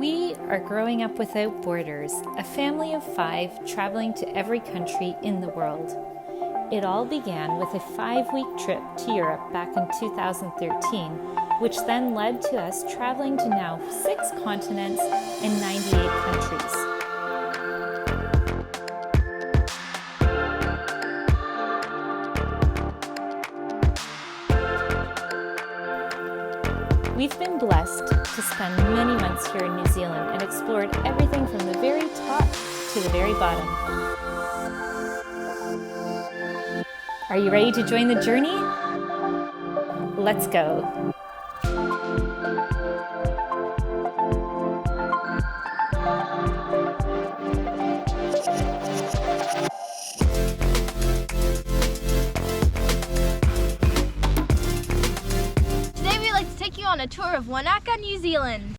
We are growing up without borders, a family of 5 traveling to every country in the world. It all began with a 5-week trip to Europe back in 2013, which then led to us traveling to now 6 continents and 98 countries. We've been blessed to spend many months here in New Zealand and explored everything from the very top to the very bottom. Are you ready to join the journey? Let's go. On a tour of Wanaka, New Zealand.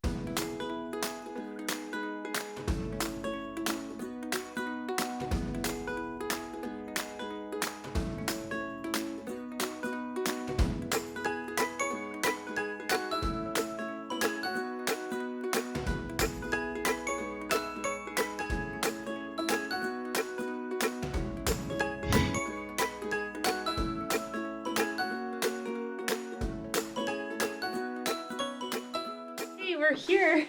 We're here.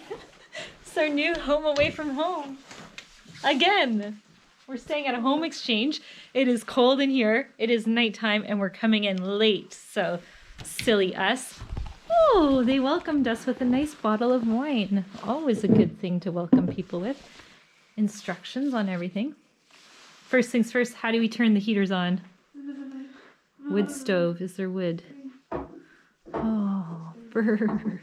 It's our new home away from home. Again, we're staying at a HomeExchange. It is cold in here. It is nighttime and we're coming in late. So silly us. Oh, they welcomed us with a nice bottle of wine. Always a good thing to welcome people with. Instructions on everything. First things first, how do we turn the heaters on? Wood stove. Is there wood? Oh, bird.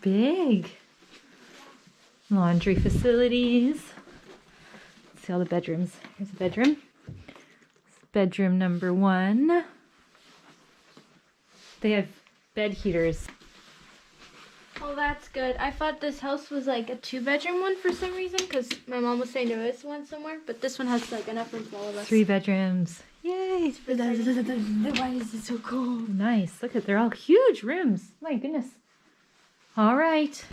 Big. Laundry facilities. Let's see all the bedrooms. Here's a bedroom. Bedroom number 1. They have bed heaters. Oh, that's good. I thought this house was like a 2-bedroom one for some reason because my mom was saying there is one somewhere, but this one has like enough room for all of us. 3 bedrooms. Yay! Why is it so cold? Nice. Look at, they're all huge rooms. My goodness. All right.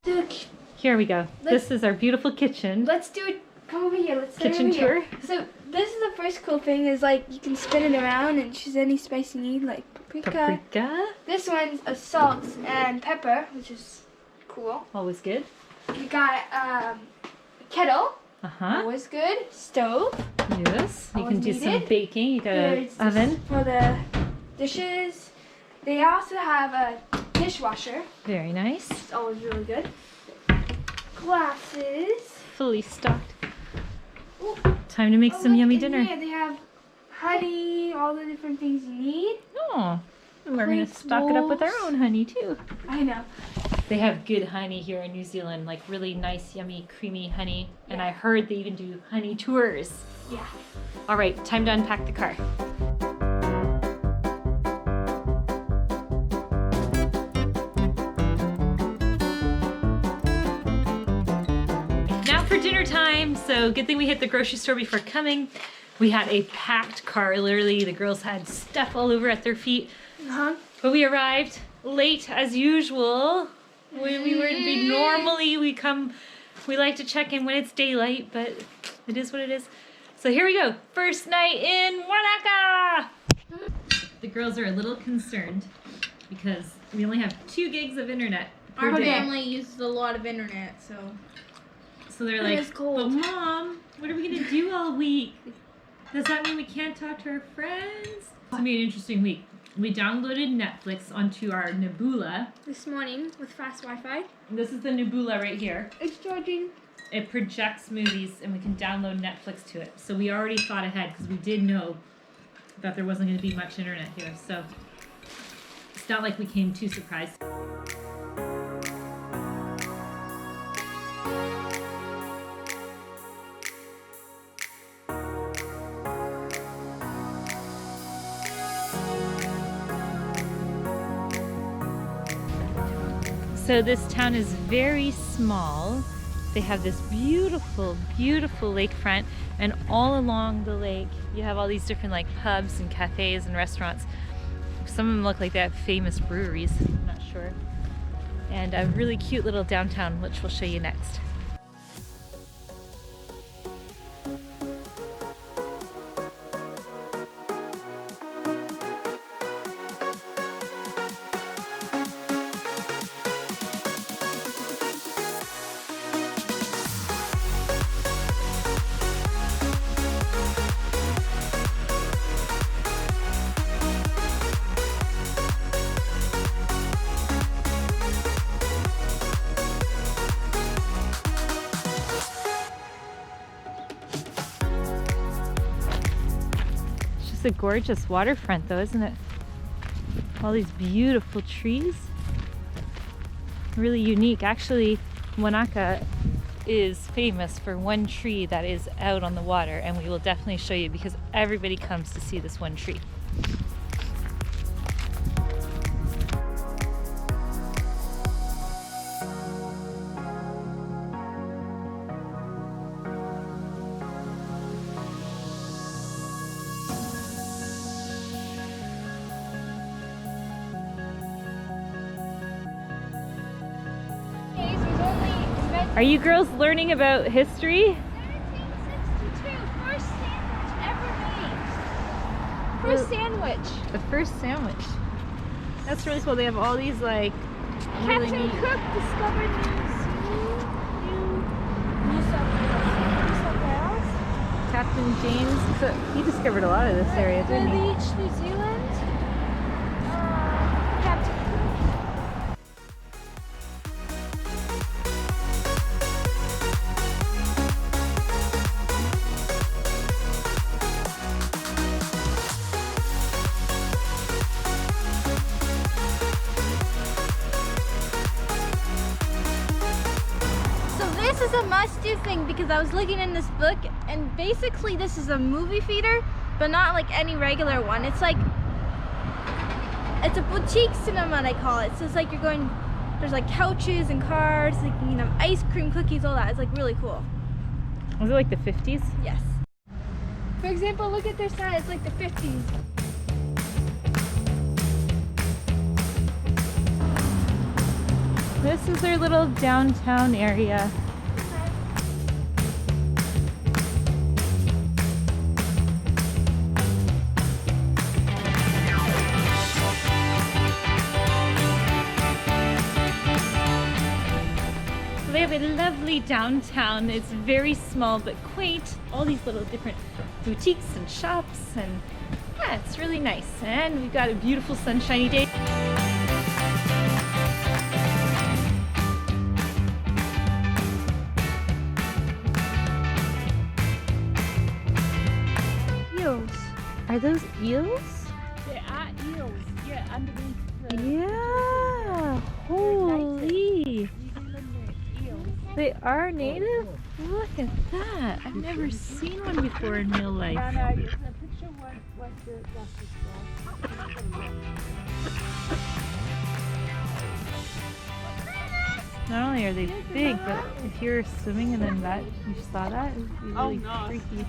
Look. Here we go. This is our beautiful kitchen. Let's do it. Come over here. Let's start kitchen over tour. Here. So this is the first cool thing is like you can spin it around and choose any spice you need, like paprika. This one's a salt and pepper, which is cool. Always good. You got a kettle. Always good. Stove. Yes. You can do needed. some baking. You got an oven for the dishes. They also have a dishwasher. Very nice. It's always really good. Glasses. Fully stocked. Ooh. Time to make some yummy dinner. Yeah, they have honey, all the different things you need. Oh, and we're going to stock it up with our own honey too. I know. They have good honey here in New Zealand, like really nice, yummy, creamy honey. Yeah. And I heard they even do honey tours. Yeah. All right, time to unpack the car. Dinner time, so good thing we hit the grocery store before coming. We had a packed car, literally the girls had stuff all over at their feet. But we arrived late as usual. When we were to be normally we like to check in when it's daylight, but it is what it is. So here we go, first night in Wanaka. The girls are a little concerned because we only have 2 gigs of internet per Our day. family uses a lot of internet, So they're like, but Mom, what are we going to do all week? Does that mean we can't talk to our friends? It's going to be an interesting week. We downloaded Netflix onto our Nebula. This morning with fast Wi-Fi. This is the Nebula right here. It's charging. It projects movies and we can download Netflix to it. So we already thought ahead because we did know that there wasn't going to be much internet here. So it's not like we came too surprised. So this town is very small. They have this beautiful, beautiful lakefront, and all along the lake you have all these different like pubs and cafes and restaurants. Some of them look like they have famous breweries, I'm not sure. and a really cute little downtown, which we'll show you next. A gorgeous waterfront though, isn't it? All these beautiful trees. Really unique. Actually, Wanaka is famous for one tree that is out on the water, and we will definitely show you because everybody comes to see this one tree. Are you girls learning about history? 1762, first sandwich ever made. First sandwich. The first sandwich. That's really cool. They have all these like really Captain neat... Cook discovered New South Wales. Captain James Cook. He discovered a lot of this area, didn't he? Beech, New Zealand. Captain This is a must-do thing because I was looking in this book, and basically this is a movie theater, but not like any regular one. It's like, it's a boutique cinema, they call it. So it's like you're going, there's like couches and cars, like, you know, ice cream, cookies, all that. It's like really cool. Was it like the 50s? Yes. For example, look at their sign. It's like the 50s. This is their little downtown area. They have a lovely downtown. It's very small but quaint. All these little different boutiques and shops, and yeah, it's really nice. And we've got a beautiful sunshiny day. Eels. Are those eels? They are eels. Yeah, underneath the... Yeah. Holy. They are native? Look at that. I've never seen one before in real life. Not only are they big, but if you're swimming and then that you saw that, it would be really freaky.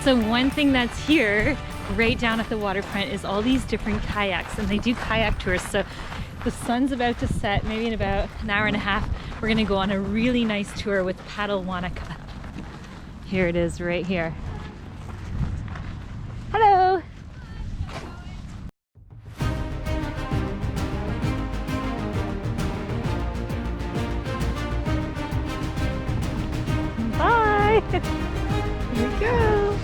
So one thing that's here, right down at the waterfront, is all these different kayaks, and they do kayak tours. So the sun's about to set, maybe in about an hour and a half, we're gonna go on a really nice tour with Paddle Wanaka. Here it is right here. Hello! Bye! Here we go!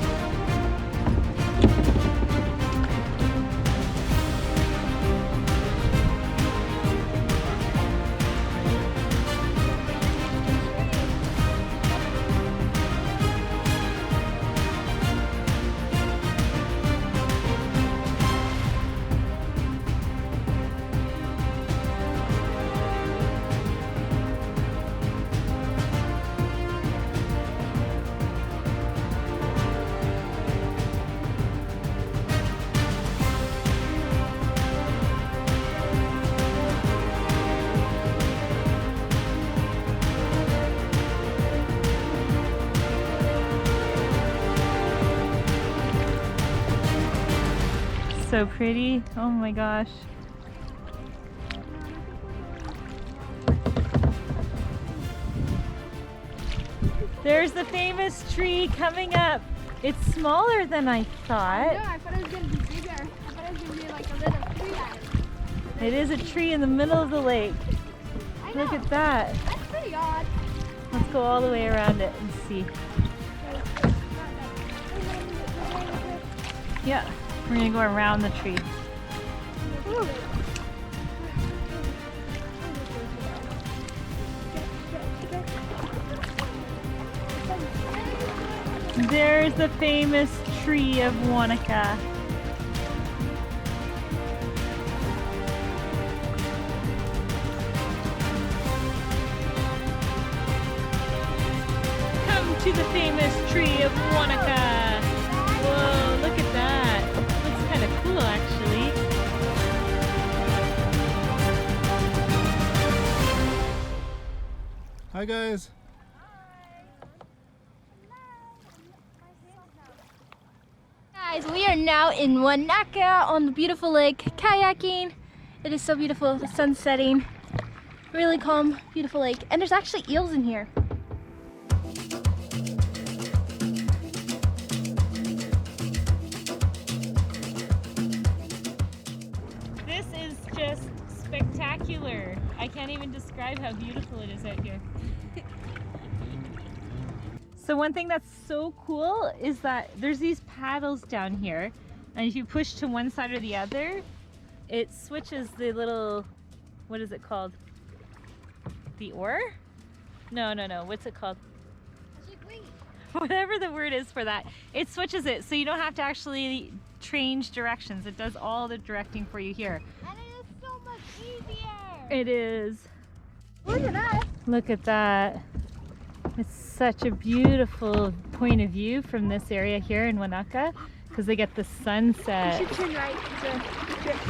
so pretty. Oh my gosh. There's the famous tree coming up. It's smaller than I thought. No, I thought it was gonna be bigger. I thought it was gonna be like a little tree line. It is a tree in the middle of the lake. I know. Look at that. That's pretty odd. Let's go all the way around it and see. Yeah, we're gonna go around the tree. Ooh. There's the famous tree of Wanaka. Come to the famous tree of Wanaka. Whoa, look at that. Looks kind of cool actually. Hi guys. Guys, we are now in Wanaka on the beautiful lake, kayaking. It is so beautiful, the sun's setting. Really calm, beautiful lake. And there's actually eels in here. This is just spectacular. I can't even describe how beautiful it is out here. So one thing that's so cool is that there's these paddles down here, and if you push to one side or the other, it switches the little, what is it called? The oar? No, what's it called? Whatever the word is for that. It switches it, so you don't have to actually change directions. It does all the directing for you here. And it is so much easier. It is. Look at that. Look at that. It's such a beautiful point of view from this area here in Wanaka because they get the sunset. We should turn right to drift.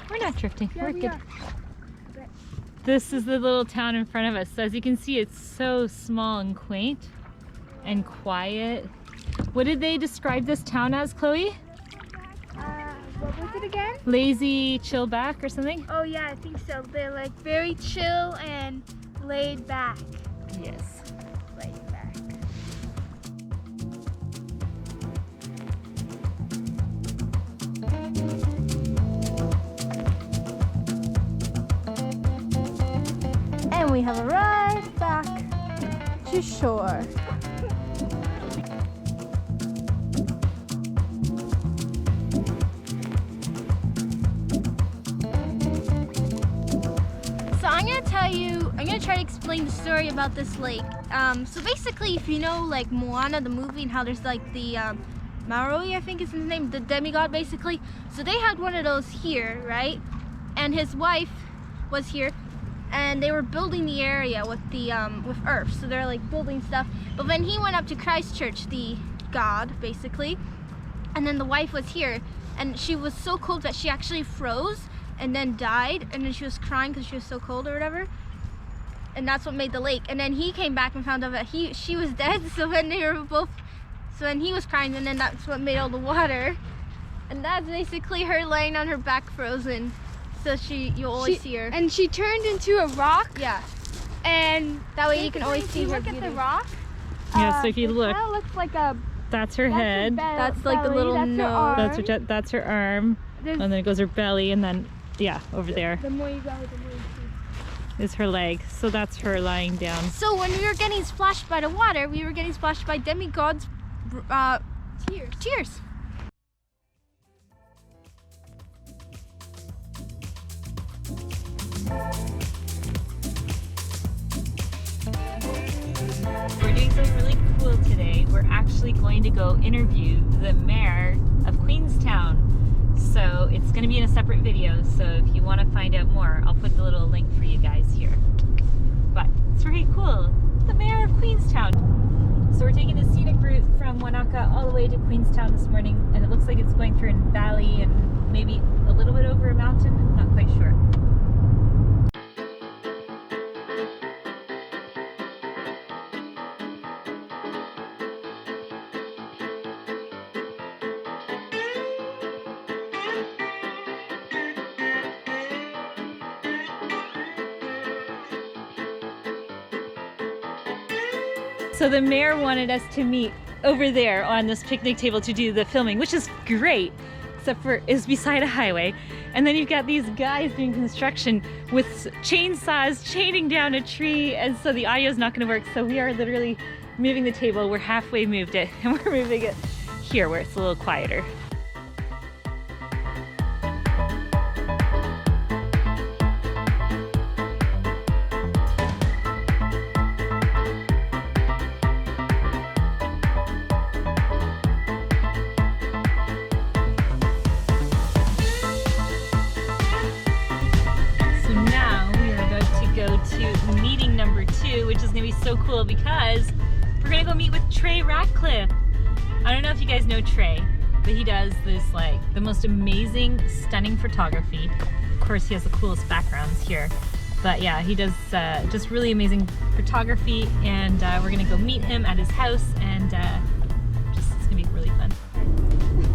We're not drifting. Yeah, We're we good. are. Okay. This is the little town in front of us. So as you can see, it's so small and quaint and quiet. What did they describe this town as, Chloe? What was it again? Lazy, chill back or something? Oh yeah, I think so. They're like very chill and laid back. Yes. Laid back. And we have arrived back to shore. So I'm gonna try to explain the story about this lake. So basically, if you know like Moana the movie and how there's like the Maui, I think is his name, the demigod basically. So they had one of those here, right? And his wife was here, and they were building the area with the with earth. So they're like building stuff. But when he went up to Christchurch, the god basically, and then the wife was here, and she was so cold that she actually froze and then died, and then she was crying because she was so cold or whatever, and that's what made the lake. And then he came back and found out that she was dead. So when they were both, so when he was crying, and then that's what made all the water, and that's basically her laying on her back frozen. So you'll always see her. And she turned into a rock. Yeah, And that way you can always see her look at beauty. the rock. Yeah, so if you it look, kind of looks like a. that's her That's her head. That's like the belly, little that's her nose. arm. That's her arm. There's, And then it goes her belly, and then, yeah, over there the more you go, the more you see. is her leg. So that's her lying down. So when we were getting splashed by the water, we were getting splashed by demigods' tears. We're doing something really cool today. We're actually going to go interview the mayor of Queenstown. So it's going to be in a separate video. So if you want to find out more, I'll put the little link for you guys here. But it's pretty cool. The mayor of Queenstown. So we're taking the scenic route from Wanaka all the way to Queenstown this morning, and it looks like it's going through a valley and maybe a little bit over a mountain. I'm not quite sure. So the mayor wanted us to meet over there on this picnic table to do the filming, which is great, except for it's beside a highway. And then you've got these guys doing construction with chainsaws chaining down a tree, and so the audio is not going to work. So we are literally moving the table. We're halfway moved it, and we're moving it here where it's a little quieter. Meeting number 2, which is gonna be so cool because we're gonna go meet with Trey Ratcliff. I don't know if you guys know Trey, but he does this like the most amazing, stunning photography. Of course, he has the coolest backgrounds here, but yeah, he does just really amazing photography, and we're gonna go meet him at his house, and it's gonna be really fun.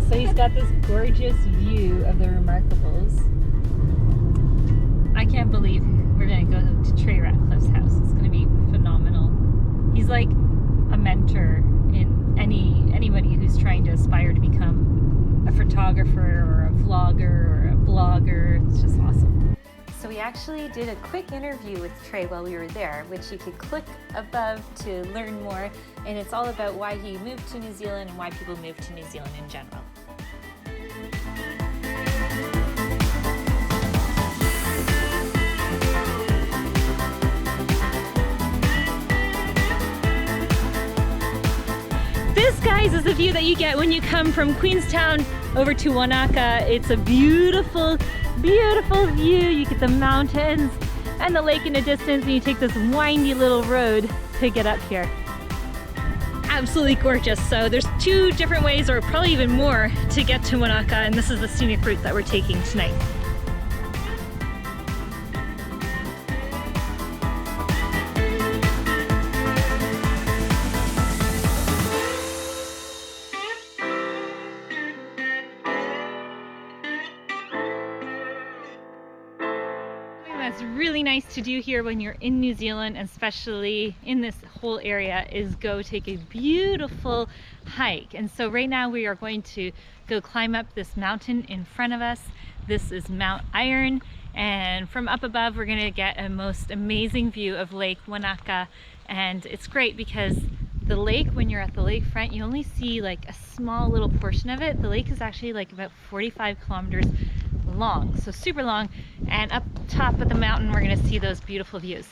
So he's got this gorgeous view of the Remarkables. I can't believe we're gonna go to Trey Ratcliff's house. It's gonna be phenomenal. He's like a mentor in anybody who's trying to aspire to become a photographer or a vlogger or a blogger. It's just awesome. So we actually did a quick interview with Trey while we were there, which you could click above to learn more. And it's all about why he moved to New Zealand and why people move to New Zealand in general. This, guys, is the view that you get when you come from Queenstown over to Wanaka. It's a beautiful, beautiful view. You get the mountains and the lake in the distance, and you take this windy little road to get up here. Absolutely gorgeous. So there's 2 different ways, or probably even more, to get to Wanaka, and this is the scenic route that we're taking tonight. That's really nice to do here when you're in New Zealand, especially in this whole area, is go take a beautiful hike. And so right now we are going to go climb up this mountain in front of us. This is Mount Iron, and from up above we're going to get a most amazing view of Lake Wanaka. And it's great because the lake, when you're at the lakefront, you only see like a small little portion of it. The lake is actually like about 45 kilometers long, so super long, and up top of the mountain we're going to see those beautiful views.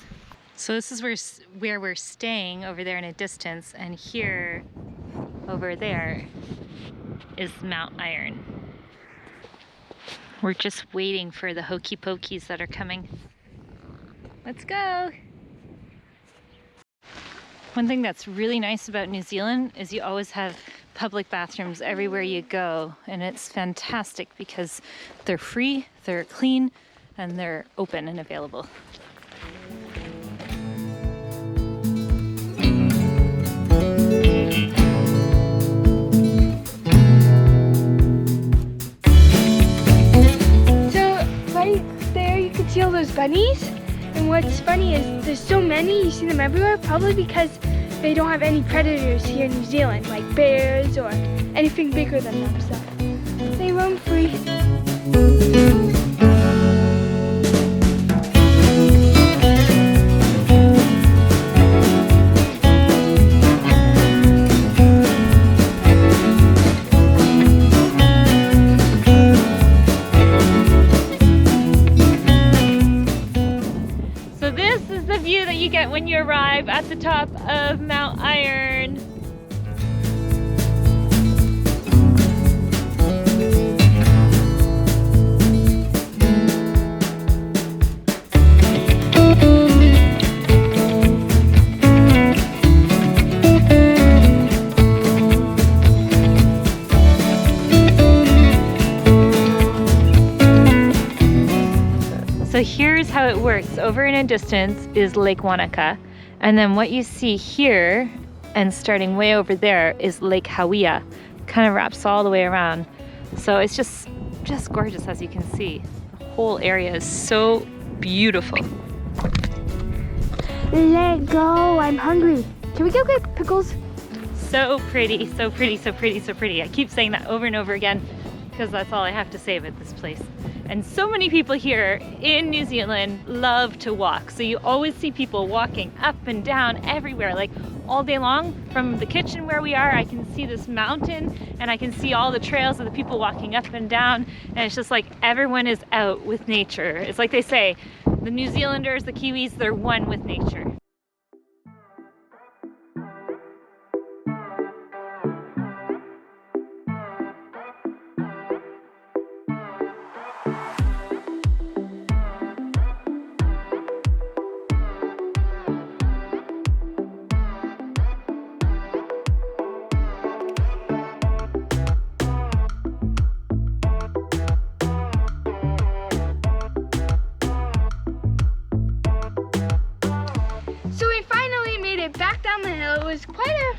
So this is where we're staying over there in a distance, and here over there is Mount Iron. We're just waiting for the hokey pokeys that are coming. Let's go! One thing that's really nice about New Zealand is you always have public bathrooms everywhere you go, and it's fantastic because they're free, they're clean, and they're open and available. So right there you can see all those bunnies, and what's funny is there's so many, you see them everywhere, probably because they don't have any predators here in New Zealand, like bears or anything bigger than them, so they roam free. So this is the view that you get when you arrive at the top of Mount Iron. So here's how it works. Over in a distance is Lake Wanaka, and then what you see here and starting way over there is Lake Hawea. Kind of wraps all the way around. So it's just gorgeous, as you can see. The whole area is so beautiful. Let go, I'm hungry. Can we go get pickles? So pretty, so pretty, so pretty, so pretty. I keep saying that over and over again because that's all I have to say about this place. And so many people here in New Zealand love to walk. So you always see people walking up and down everywhere, like all day long. From the kitchen where we are, I can see this mountain and I can see all the trails of the people walking up and down. And it's just like everyone is out with nature. It's like they say, the New Zealanders, the Kiwis, they're one with nature. So we finally made it back down the hill. It was quite a,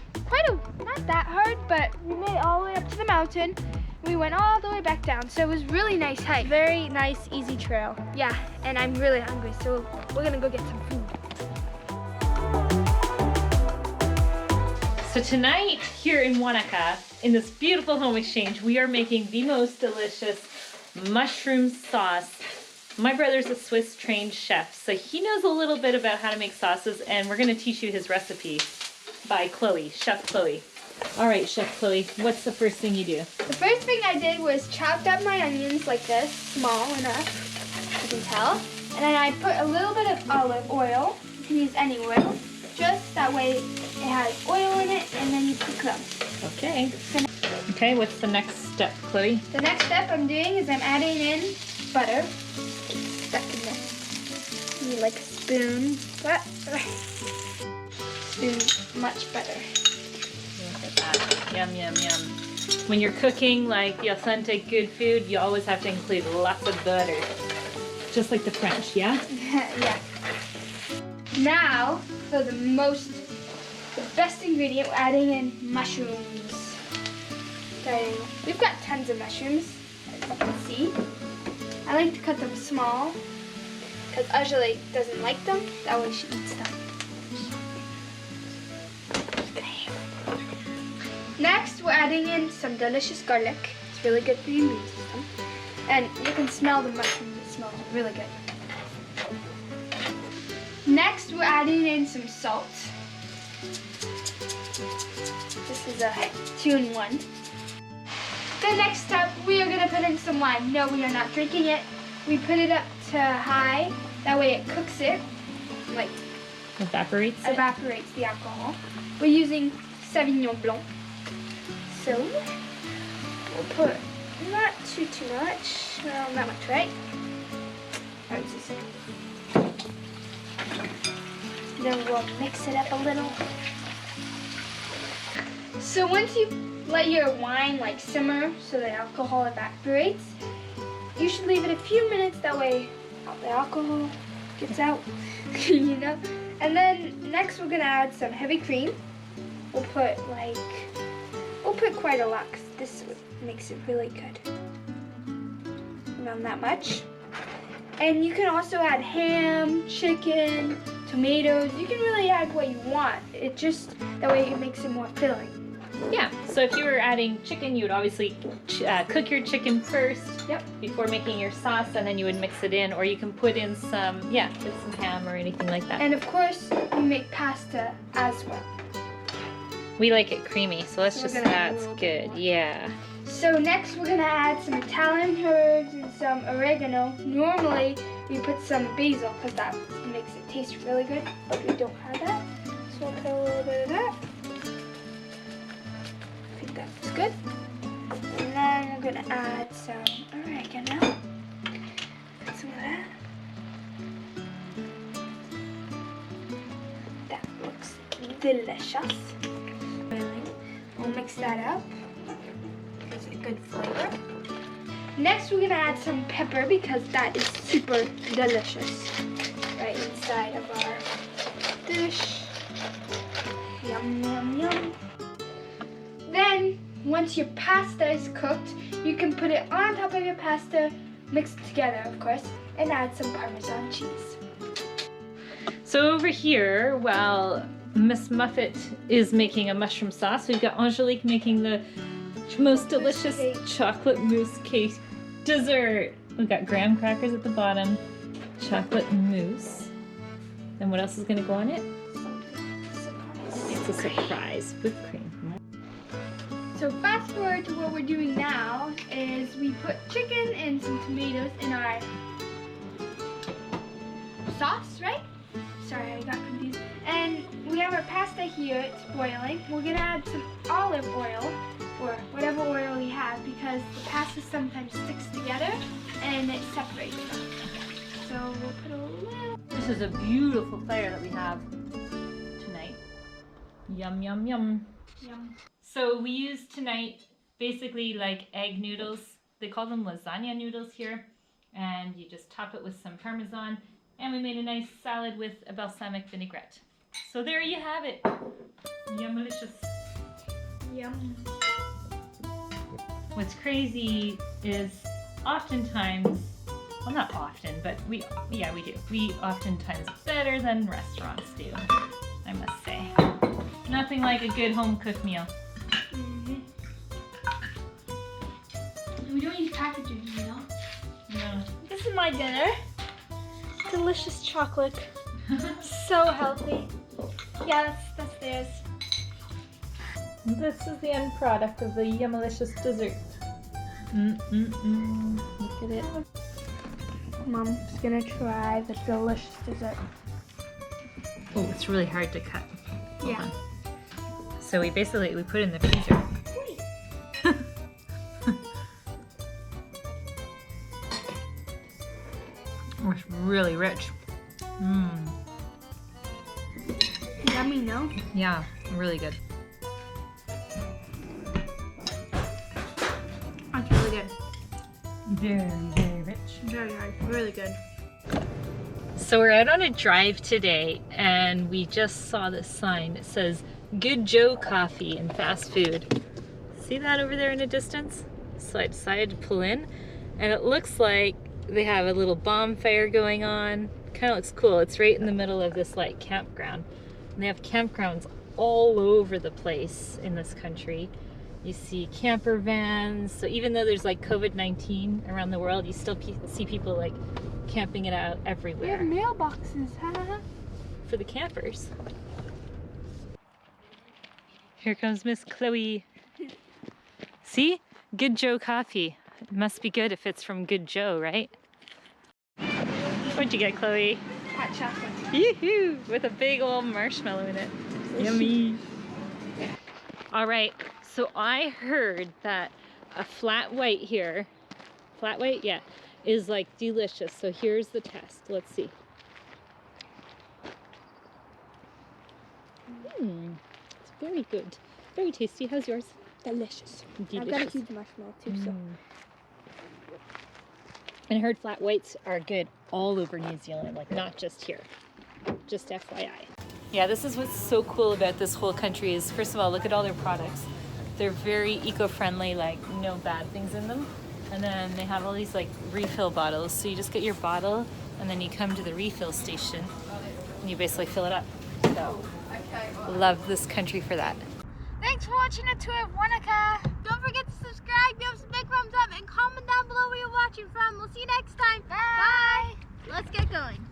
not that hard, but we made it all the way up to the mountain. We went all the way back down, so it was really nice hike. Very nice, easy trail. Yeah, and I'm really hungry, so we're gonna go get some food. So tonight here in Wanaka, in this beautiful home exchange, we are making the most delicious mushroom sauce. My brother's a Swiss trained chef, so he knows a little bit about how to make sauces, and we're gonna teach you his recipe by Chloe, Chef Chloe. All right, Chef Chloe, what's the first thing you do? The first thing I did was chopped up my onions like this, small enough, you can tell. And then I put a little bit of olive oil. You can use any oil. Just that way it has oil in it, and then you cook them. Okay. Okay, what's the next step, Chloe? The next step I'm doing is I'm adding in butter. Stuck in there. You need like a spoon, but spoon much better. Look at that. Yum, yum, yum. When you're cooking like the authentic good food, you always have to include lots of butter. Just like the French, yeah? Yeah. Now, for the best ingredient, we're adding in mushrooms. Okay, we've got tons of mushrooms, as you can see. I like to cut them small, because Angelique doesn't like them. That way she eats them. Okay. Next, we're adding in some delicious garlic. It's really good for your immune system. And you can smell the mushrooms. It smells really good. Next, we're adding in some salt. This is a 2-in-1. The next step, we are gonna put in some lime. No, we are not drinking it. We put it up to high. That way it cooks it, like Evaporates the alcohol. We're using Sauvignon Blanc. So, we'll put not too much. Well, not much, right? I would just say. Then we'll mix it up a little. So once you let your wine like simmer so the alcohol evaporates, you should leave it a few minutes, that way the alcohol gets out, you know? And then next we're gonna add some heavy cream. We'll put quite a lot, 'cause this makes it really good. Around that much. And you can also add ham, chicken, tomatoes. You can really add what you want. It just, that way it makes it more filling. Yeah, so if you were adding chicken, you would obviously cook your chicken first. Yep. Before making your sauce, and then you would mix it in, or you can put in some ham or anything like that. And of course, you make pasta as well. We like it creamy, so let's just, that's good, yeah. So next we're gonna add some Italian herbs and some oregano. Normally, we put some basil, because that makes it taste really good, but we don't have that. So we'll put a little bit of that. I think that's good. And then we're gonna add some oregano. Put some of that. That looks delicious. We'll mix that up. Gives it a good flavor. Next we're gonna add some pepper, because that is super delicious. Right inside of our dish. Yum, yum, yum. Then, once your pasta is cooked, you can put it on top of your pasta, mix it together, of course, and add some Parmesan cheese. So over here, while Miss Muffet is making a mushroom sauce. We've got Angelique making the most delicious chocolate mousse cake dessert. We've got graham crackers at the bottom, chocolate mousse. Then what else is going to go on it? It's a surprise, whipped cream. So fast forward to what we're doing now is we put chicken and some tomatoes in our sauce, right? Sorry, I got confused. And we have our pasta here, it's boiling. We're gonna add some olive oil, or whatever oil you have, because the pasta sometimes sticks together and it separates them. So we'll put a little... This is a beautiful platter that we have tonight. Yum, yum, yum. Yum. So we use tonight basically like egg noodles. They call them lasagna noodles here. And you just top it with some Parmesan. And we made a nice salad with a balsamic vinaigrette. So there you have it. Yum-malicious. Yum. What's crazy is oftentimes, well not often, but we do. We oftentimes better than restaurants do, I must say. Nothing like a good home cooked meal. Mm-hmm. We don't use packaging, you know? No. This is my dinner. Delicious chocolate. So healthy. Yeah, that's theirs. This is the end product of the Yummalicious dessert. Look at it. Mom's gonna try the delicious dessert. Oh, it's really hard to cut. Hold Yeah. on. So we put it in the freezer. Oh, it's really rich. Yummy, no? Yeah, really good. That's really good. Very, very rich. Very hard. Really good. So we're out on a drive today and we just saw this sign that says Good Joe Coffee and Fast Food. See that over there in the distance? So I decided to pull in and it looks like they have a little bonfire going on. Kind of looks cool. It's right in the middle of this like campground. And they have campgrounds all over the place in this country. You see camper vans. So even though there's like COVID-19 around the world, you still see people like camping it out We everywhere. have mailboxes, huh? For the campers. Here comes Miss Chloe. See? Good Joe Coffee. It must be good if it's from Good Joe, right? What'd you get, Chloe? Hot chocolate. Yoo-hoo! With a big old marshmallow in it. Yummy. All right, so I heard that a flat white here, flat white, yeah, is like delicious. So here's the test. Let's see. It's very good. Very tasty. How's yours? Delicious. Delicious. I've got a huge marshmallow too, so. And I heard flat whites are good all over New Zealand, like not just here. Just FYI. Yeah, this is what's so cool about this whole country is, first of all, look at all their products. They're very eco-friendly, like no bad things in them. And then they have all these like refill bottles. So you just get your bottle and then you come to the refill station and you basically fill it up. So, love this country for that. Thanks for watching a tour of Wanaka. Don't forget to subscribe, give us a big thumbs up, and comment down below where you're watching from. We'll see you next time. Bye. Let's get going.